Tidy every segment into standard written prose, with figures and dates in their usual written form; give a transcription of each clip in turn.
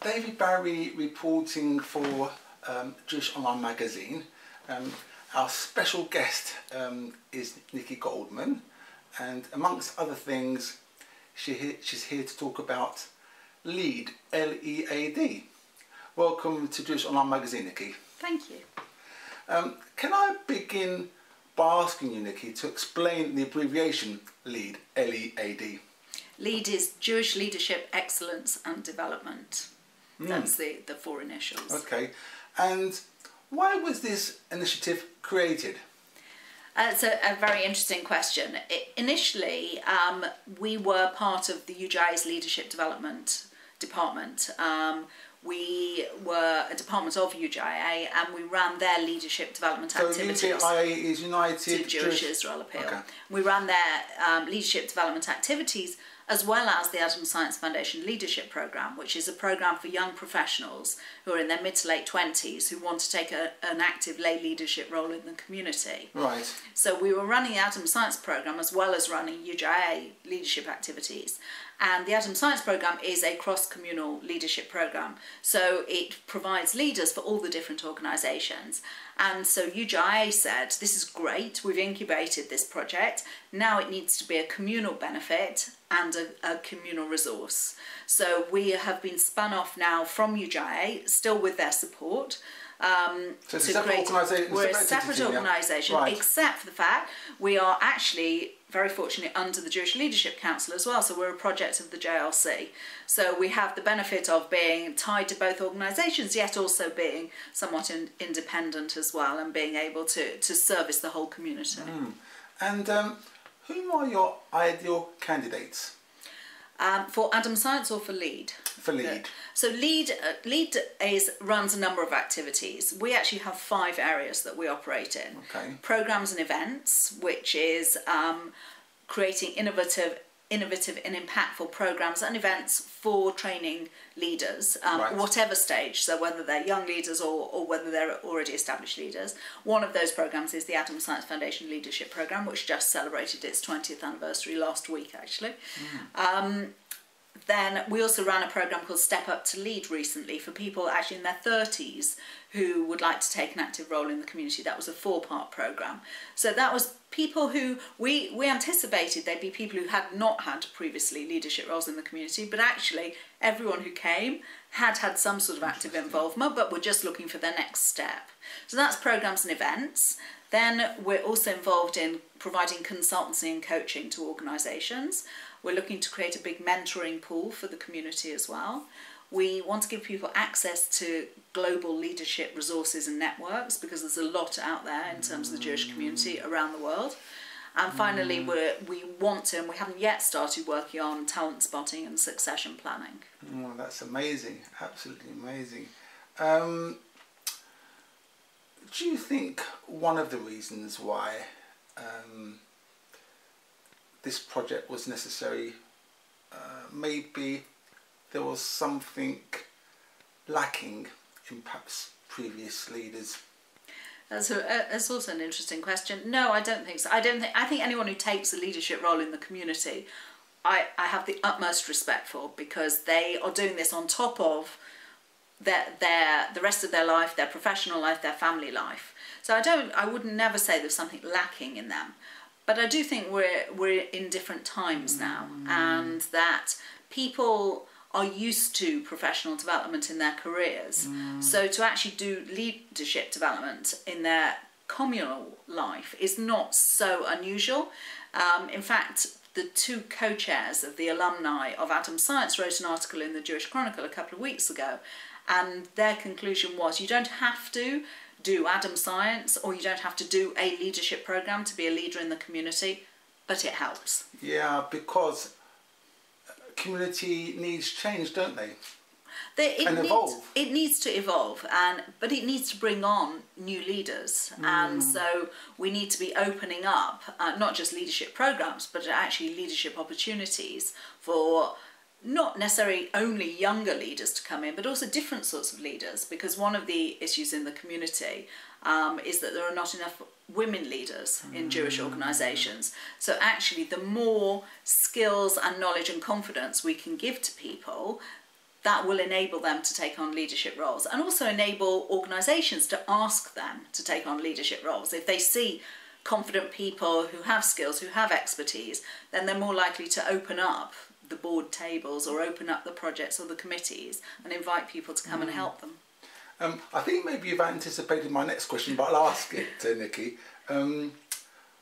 David Barry reporting for Jewish Online magazine. Our special guest is Nicky Goldman, and amongst other things, she's here to talk about LEAD, L-E-A-D. Welcome to Jewish Online magazine, Nicky. Thank you. Can I begin by asking you, Nicky, to explain the abbreviation LEAD, L-E-A-D? LEAD is Jewish Leadership Excellence and Development. That's the four initials. Okay. And why was this initiative created? It's a very interesting question. Initially, we were part of the UJI's Leadership Development Department. We were a department of UJIA and we ran their leadership development activities. So UJIA is United Jewish Israel Appeal. Okay. We ran their leadership development activities as well as the Adam Science Foundation Leadership Programme, which is a programme for young professionals who are in their mid to late 20s who want to take an active lay leadership role in the community. Right. So we were running the Adam Science Programme as well as running UJIA leadership activities. And the Adam Science Programme is a cross-communal leadership programme. So it provides leaders for all the different organisations. And so UJIA said, this is great, we've incubated this project, now it needs to be a communal benefit and a communal resource. So we have been spun off now from UJIA, still with their support. So it's a separate organisation? We're a separate organisation, right. Except for the fact we are actually very fortunately under the Jewish Leadership Council as well, so we're a project of the JLC. So we have the benefit of being tied to both organisations, yet also being somewhat independent as well, and being able to service the whole community. And who are your ideal candidates? For Adam Science or for LEAD? For LEAD. So LEAD runs a number of activities. We actually have 5 areas that we operate in. Okay. Programs and events, which is creating innovative and impactful programs and events for training leaders, Right. whatever stage, so whether they're young leaders or whether they're already established leaders. One of those programs is the Adam Science Foundation Leadership Programme, which just celebrated its 20th anniversary last week, actually. Then we also ran a programme called Step Up to Lead recently for people actually in their 30s who would like to take an active role in the community. That was a 4-part programme. So that was people who we anticipated they'd be people who had not had previously leadership roles in the community, but actually everyone who came had had some sort of active involvement, but were just looking for their next step. So that's programmes and events. Then we're also involved in providing consultancy and coaching to organisations. We're looking to create a big mentoring pool for the community as well. We want to give people access to global leadership resources and networks because there's a lot out there in terms of the Jewish community around the world. And finally, we want to, and we haven't yet started working on talent spotting and succession planning. Oh, that's amazing, absolutely amazing. Do you think one of the reasons why this project was necessary, maybe there was something lacking in perhaps previous leaders? That's also an interesting question. No, I don't think so. I think anyone who takes a leadership role in the community, I have the utmost respect for, because they are doing this on top of the rest of their life, their professional life, their family life. So I would never say there's something lacking in them. But I do think we're in different times now, and that people are used to professional development in their careers. So to actually do leadership development in their communal life is not so unusual. In fact, the 2 co-chairs of the alumni of Adam Science wrote an article in the Jewish Chronicle a couple of weeks ago, and their conclusion was you don't have to do Adam Science or you don't have to do a leadership programme to be a leader in the community, but it helps. Yeah, because community needs change, don't they? Evolve. It needs to evolve, but it needs to bring on new leaders, and so we need to be opening up not just leadership programs, but actually leadership opportunities for not necessarily only younger leaders to come in, but also different sorts of leaders, because one of the issues in the community is that there are not enough women leaders in Jewish organisations. So actually the more skills and knowledge and confidence we can give to people, that will enable them to take on leadership roles, and also enable organisations to ask them to take on leadership roles. If they see confident people who have skills, who have expertise, then they're more likely to open up the board tables or open up the projects or the committees and invite people to come and help them. I think maybe you've anticipated my next question, but I'll ask it, Nicky.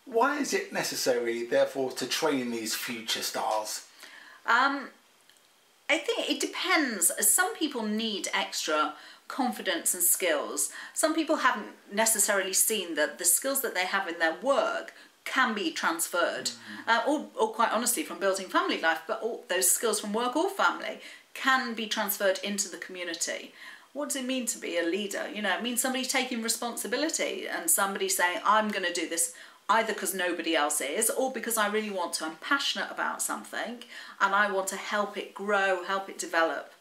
Why is it necessary, therefore, to train these future stars? I think it depends. Some people need extra confidence and skills. Some people haven't necessarily seen that the skills that they have in their work can be transferred, or quite honestly from building family life, but all those skills from work or family can be transferred into the community. What does it mean to be a leader? You know, it means somebody taking responsibility and somebody saying, I'm going to do this either because nobody else is, or because I really want to. I'm passionate about something and I want to help it grow, help it develop,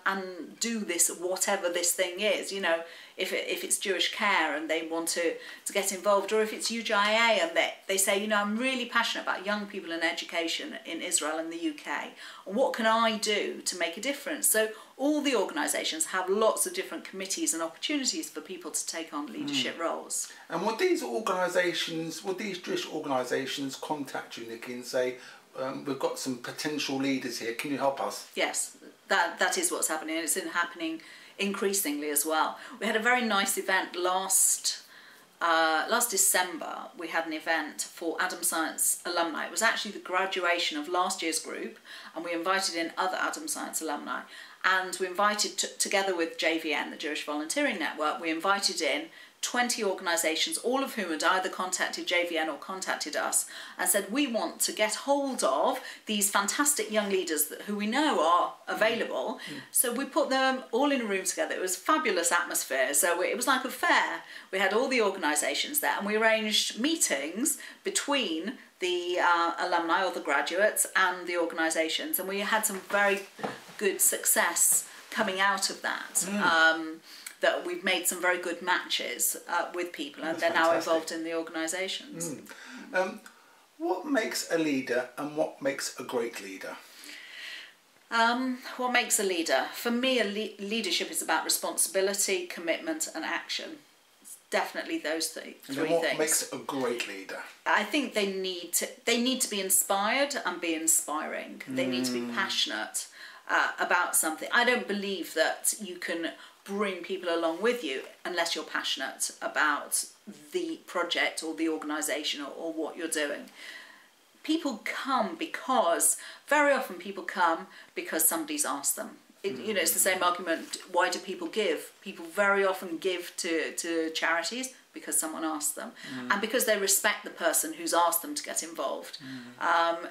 and do this, whatever this thing is. You know, if it's Jewish care and they want to get involved, or if it's UGIA and they say, you know, I'm really passionate about young people and education in Israel and the UK, and what can I do to make a difference? So all the organisations have lots of different committees and opportunities for people to take on leadership roles. And would these organisations, would these Jewish organisations contact you, Nicky, and say, we've got some potential leaders here, can you help us? Yes, that is what's happening, and it's happening increasingly as well. We had a very nice event last December. We had an event for Adam Science alumni. It was actually the graduation of last year's group, and we invited in other Adam Science alumni. And we invited, together with JVN, the Jewish Volunteering Network, we invited in 20 organisations, all of whom had either contacted JVN or contacted us and said, we want to get hold of these fantastic young leaders who we know are available. So we put them all in a room together. It was a fabulous atmosphere. So it was like a fair. We had all the organisations there, and we arranged meetings between the alumni or the graduates and the organisations, and we had some very good success coming out of that. That we've made some very good matches with people, and they're now involved in the organisations. What makes a leader and what makes a great leader? What makes a leader? For me, leadership is about responsibility, commitment and action. It's definitely those three things. What makes a great leader? I think they need to be inspired and be inspiring. They need to be passionate about something. I don't believe that you can bring people along with you unless you're passionate about the project or the organisation or what you're doing. People come because, very often people come because somebody's asked them. You know, it's the same argument, why do people give? People very often give to charities because someone asked them, and because they respect the person who's asked them to get involved.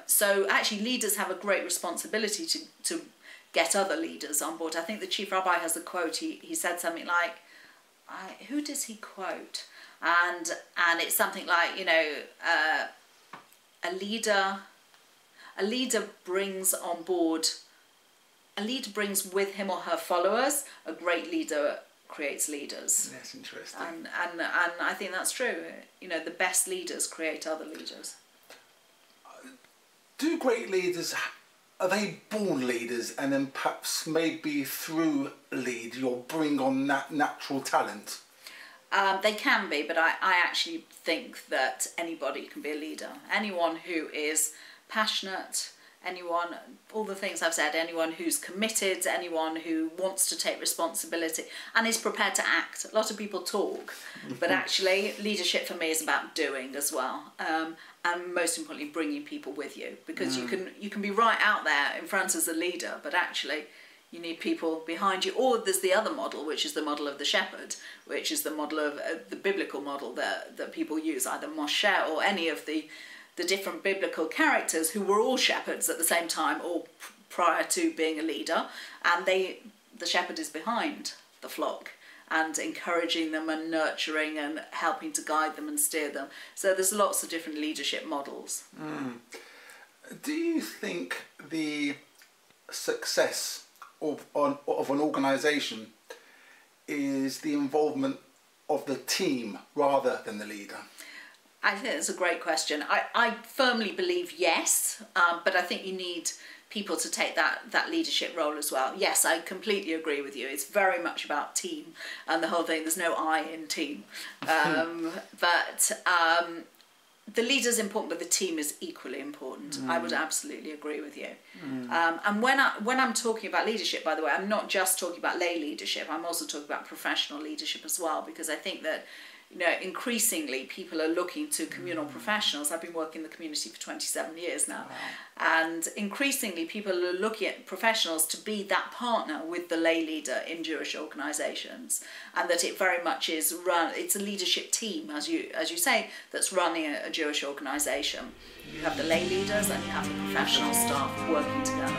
So actually leaders have a great responsibility to get other leaders on board. I think the chief rabbi has a quote. He said something like, who does he quote? And it's something like, you know, a leader brings on board, a leader brings with him or her followers. A great leader creates leaders. That's interesting. And I think that's true. You know, the best leaders create other leaders. Do great leaders, are they born leaders, and then perhaps maybe through lead you'll bring on that natural talent? They can be, but I actually think that anybody can be a leader. Anyone who is passionate, anyone, all the things I've said, anyone who's committed, anyone who wants to take responsibility and is prepared to act. A lot of people talk, but actually leadership for me is about doing as well. And most importantly, bringing people with you, because you can be right out there in front as a leader, but actually you need people behind you. Or there's the other model, which is the model of the shepherd, which is the model of the biblical model that people use, either Moshe or any of the different biblical characters who were all shepherds at the same time, or prior to being a leader, and the shepherd is behind the flock and encouraging them and nurturing and helping to guide them and steer them. So there's lots of different leadership models. Do you think the success of an organisation is the involvement of the team rather than the leader? I think it's a great question. I firmly believe yes, but I think you need people to take that leadership role as well. Yes, I completely agree with you. It's very much about team and the whole thing. There's no I in team. But the leader's important, but the team is equally important. I would absolutely agree with you. And when I'm talking about leadership, by the way, I'm not just talking about lay leadership. I'm also talking about professional leadership as well, because I think that, you know, increasingly people are looking to communal professionals. I've been working in the community for 27 years now. And increasingly people are looking at professionals to be that partner with the lay leader in Jewish organisations, and that it very much is it's a leadership team, as you say, that's running a Jewish organisation. You have the lay leaders and you have the professional staff working together.